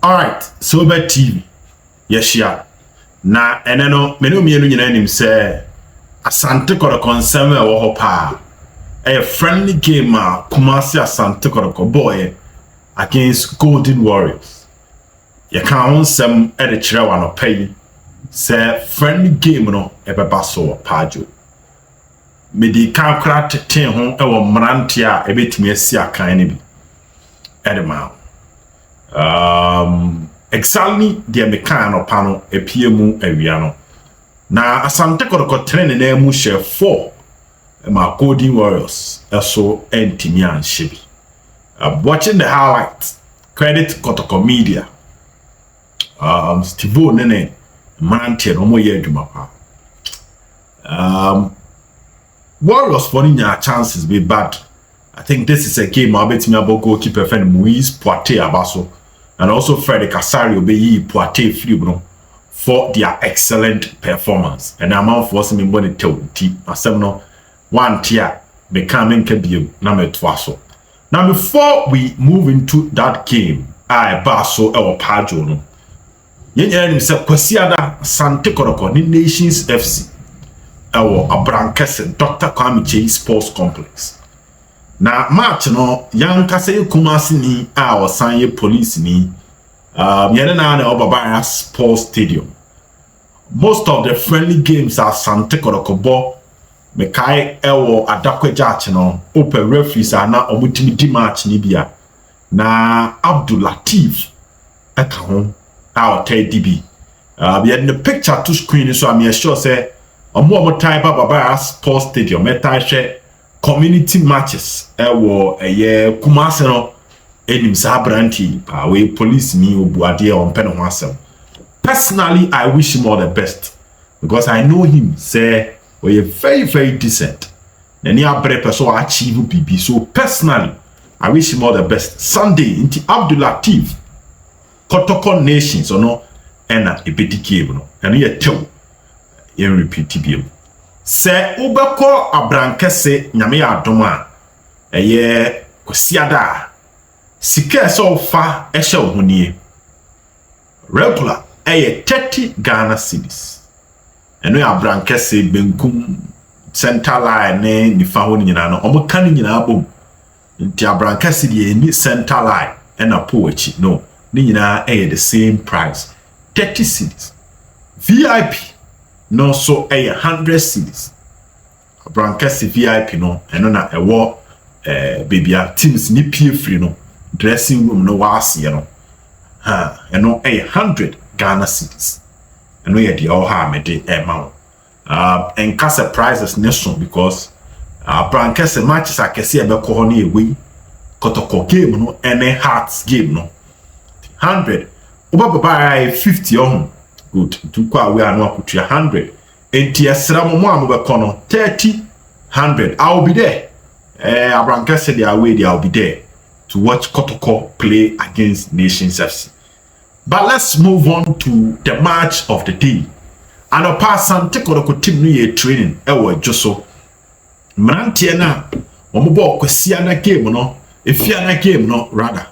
Alright, Sober TV. Yes, yeah. Na eneno menu mienu nyina nim say Asante Kotoko nsem e wo ho pa. A friendly game Kumasi Asante Kotoko boy against Golden Warriors. Ya kan nsem e de kire wa no pay. Say friendly game no e beba so pajo. Medi kan kra teten ho e wo mrante a e betumi asi akan ne bi. Edema. Exactly the mechanical panel a PMU aviano. Now Asante Kotoko training na mu share 4 my Golden Warriors also Timian Shibi. Watching the highlights, credit Kotoko Media. Steve Nene Mantia no more year Jumapa. Warriors for your chances be bad. I think this is a game I'll bet me about goalkeeper friend Moise Poitier Abaso. And also Freddy Casario be Poitier Flibro for their excellent performance. And I'm out for some money to no one tier becoming Kabio number twaso. Now before we move into that game, I basso our pajono. Yen himself Kwasiada Asante Kotoko ni Nations FC. Our Abrankese Dr. Kwame J Sports Complex. Na match no yan kase Kumasi ni a osanye police ni yene na Obabaya Sports Stadium. Most of the friendly games are Asante Kotoko bo mekai ewo adakweja no open referees na omutimi di match ni bia na Abdul Latif eka ho a DB. Yet the picture to screen so I'm sure say omo type Obabaya Sports Stadium metai share community matches ewo eye Kumasi no enim sabranti pa we police ni obuade on pen ho asem. Personally, I wish him all the best because I know him say we are very decent. Nani abre person achieve BB. So personally, I wish him all the best. Sunday into Abdul Latif Kotoko Nations or no ena ebedi game no. And ye tell you repeat TBM. Se ubeko Abrankese nyame ya adoma eye Kwasiada sike so fa ehye ohuni regular eye 30 Ghana cedis eno ya Abrankese benkum center line ne nifa ho nyina no omo kan nyina bom nti Abrankese de ni center line ena po echi no ni nyina eye the same price 30 cedis. VIP no so 100 cedis. Abrankese VIP no eno na ewo bebia teams ni pie free no dressing room no was no eno 100 Ghana cedis eno ye de all ha me de ma en ka surprises neso because Abrankese matches akese e be ko ho na ewe Kotoko game no ene Hearts game no 100 oba 50 on good to kwa we are no akutua 100 enti esra mo am be kono 30 100 I'll be there. Abrankese they are away, I'll be there to watch Kotoko play against Nations FC. But let's move on to the match of the day. And a Asante Kotoko team no ye training ewo joso. Mrantie na omobo Kwasiada game no, Efiana game no rather.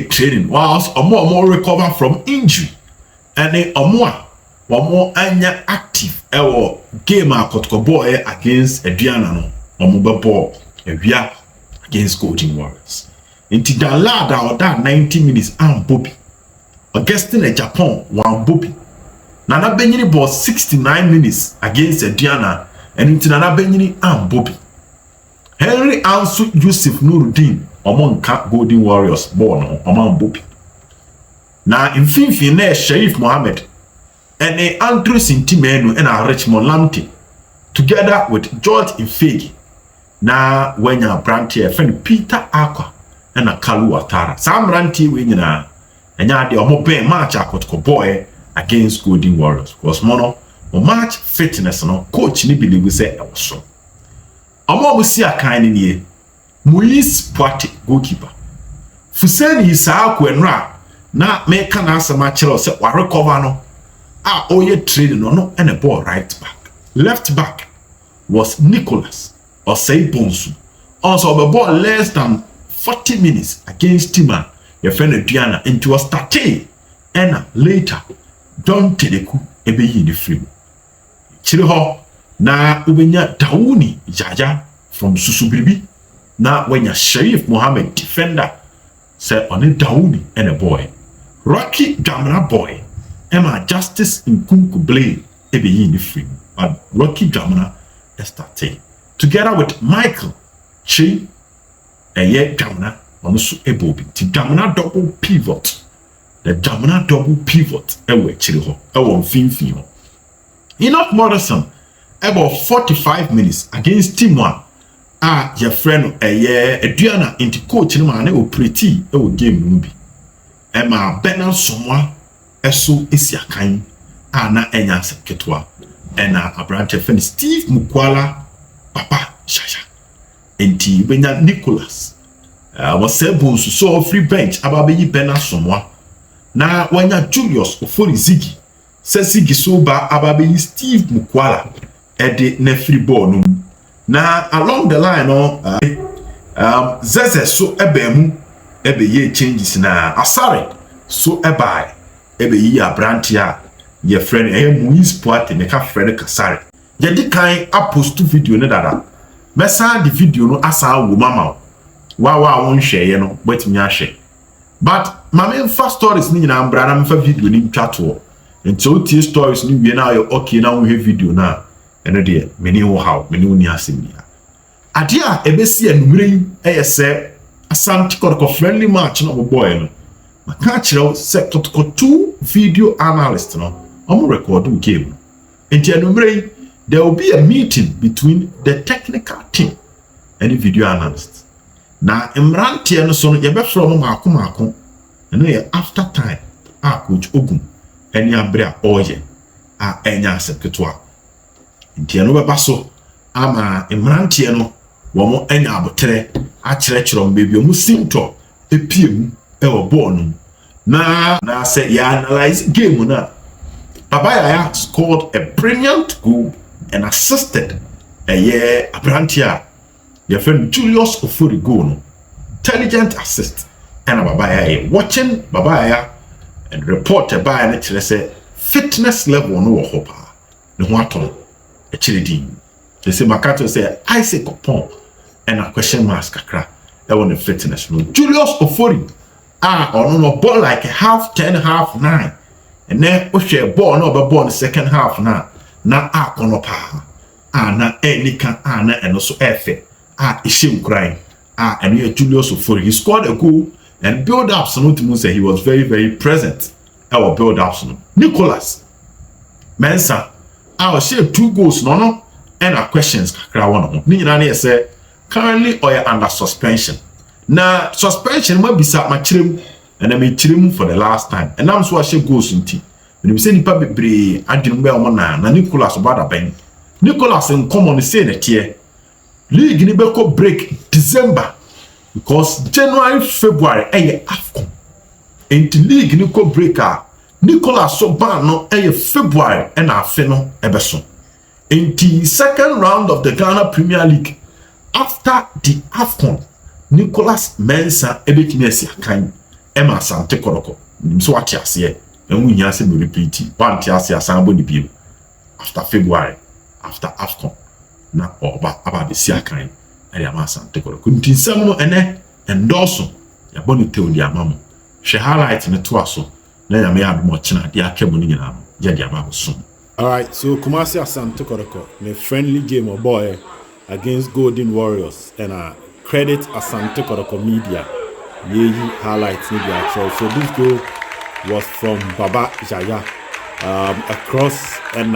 Training whilst omo recover from injury. And omo anya active ewo game a Kotoko boy against Adriana no omo ball ewia against Golden Warriors. Inti da lada or that 90 minutes am Bobby. Augustine Japan one Bobby. Nana Benyini ball 69 minutes against Adriana and inti Nana Benyini am Bobby. Henry Ansu Yusuf Nuruddin among Golden Warriors ball no among Bobby. Na infinfi na Sharif Mohammed and Andrew Sintimenu and Richmond Lamte together with George Infegi na wenya brantie friend Peter Aqua and Kalu Watara. Sam brantie we nyina enya de omo ben match Kotoko boy against Golden Warriors because mono match fitness no coach ni believe say e so omo musi akan ni Moise Poitier goalkeeper Fuseni Isa Akwenra na make na asema kire say wa recover no oye trade no and a ball right back. Left back was Nicholas Osei Bonsu. Also the ball less than 40 minutes against Tima your friend Adriana into a starting and later don't teleku ebe yi ni free chiri ho na ubenya Dauni Yahaya from Susubiribi na wenya Sheriff Mohammed defender say on Dauni and a boy Rocky Jamra boy Emma Justice Nkunku Blade ebe yi ni free but Rocky Jamra starting together with Michael Chi eye Jamra onusu ebobi ti Jamra double pivot the Jamra double pivot ewe chiri ho ewo mfimfin ho Enoch Morrison about 45 minutes against team 1 your friend Adriana into coach ni ma na operate ewo game no bi ma Bernard Somwa eso esiakan na enya seketwa na abrante friend Steve Mukwala papa shasha enti benya Nicholas was able to so free bench ababeyi Bernard Somwa na wanya Julius Ofori Ziggy says Ziggy so ba ababeyi Steve Mukwala ede na free ball no na along the line Zeze so ebemu ebeye changes na Asare so ebeyi abrante a your friend Muiz Poate make a friend Kasare yedi kan post video ne dada mesa the video no asa wo mama wa won hweye no betimi ahwe but mama first stories ni nyina mbra na mfa video ni twato nti tie stories ni wie na yo okay na wo video na eno de meni wo how meni wo ni asemia ade a ebesi anumre eyese Asante Kotoko friendly match no boy no maka kire se Kotoko 2 video analyst no omo record game nti anumre there will be a meeting between the technical team and the video analyst na imrantie no so no ye be from maako eno ye after time coach Ogun eni abrea oye enya seketwa nti eno be baso ama imrantie no wo enya abotere a kire mbebe omu sinto epiem ewo ball no na say ya analyze game na Baba Yahaya scored a brilliant goal and assisted a year Abrantia. Your friend Julius Ofori goal no intelligent assist and Baba Yahaya watching Baba Yahaya and report by an say fitness level no hopa no waton a chilidin. They say Makato say I say Kopon and a question mask kakra that one the fitness no Julius Ofori on no ball like half 10 half 9 and then we share ball no be ball the second half na kono pa na enika na and also efe ishim crying and here Julius Ofori he scored a goal and build up so to say he was very very present our build up so Nicholas Mensa share 2 goals no and our questions kakra one ni nyina na say currently under suspension na suspension ma bisa ma kirem and me kirem for the last time and I'm so I share goals nti when we say nipa bebre adwum be omo na Nicholas obada ben Nicholas in common say na tie league ni be ko break December because January February AFCON and league ni ko break Nicholas so ban no February and afe no ebeso in second round of the Ghana Premier League after the AFCON Nicholas Mensa ebetimi asiakan ema Asante Kotoko so atiase and we hear say me repeat one atiase asambo ni bio after February after AFCON na oba aba be siakan e ya Asante Kotoko ntinsam no ene endorso ya boni teori amamo hwe highlight ne to aso na ya me admo china dia akemu ni nyina ya dia babo so. All right, so Kumasi Asante Kotoko, my friendly game of boy against Golden Warriors and credit Asante Kotoko media. Yehi highlights media. So this goal was from Baba Yahaya across and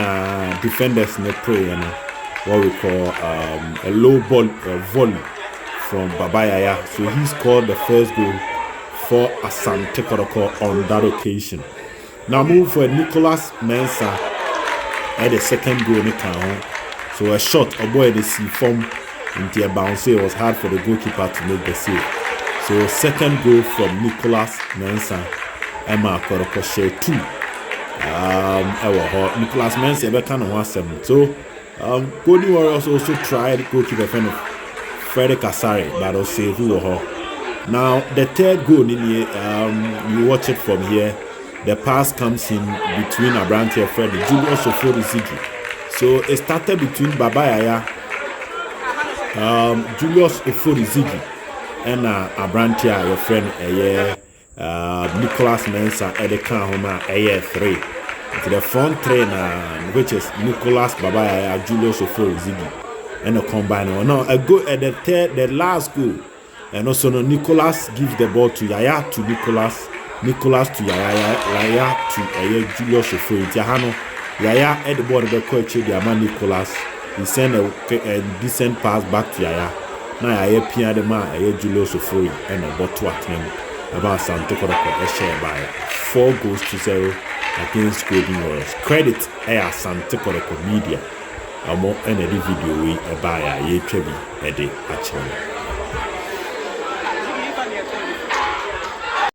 defenders in the play and what we call a low ball volley from Baba Yahaya. So he scored the first goal for Asante Kotoko on that occasion. Now move for Nicholas Mensa at the second goal in the town. So a shot a boy the sea form into a bounce. It was hard for the goalkeeper to make the save. So second goal from Nicholas Mensa. Emma Kotoko share 2. Nicholas Mensa ever kind of 1-7. So Golden Warriors also tried goalkeeper friend of Frederick Kasari, but also save who Now the third goal in here, you watch it from here. The pass comes in between Abrante and Fred Julius Ziggy. So it started between Baba Yahaya, Julius Ziggy, and Abrante, your friend, Nicholas Mensah at the Kahoma, 3. To the front trainer, which is Nicholas Baba Yahaya, Julius Ziggy, and a combiner. Now a go at the last goal, and also Nicholas gives the ball to Yahaya to Nicholas to Yahaya to Julius Ofori. Yahaya at the ball of the coach, the man Nicholas. He sent a decent pass back to Yahaya. Now Yahaya Pia the man, Julius Ofori, and a bottle at him about Asante Kotoko, a share by 4-0 against Golden Warriors. Credit Asante Kotoko Media. Amo and a video we buy a ye trebi a day actually.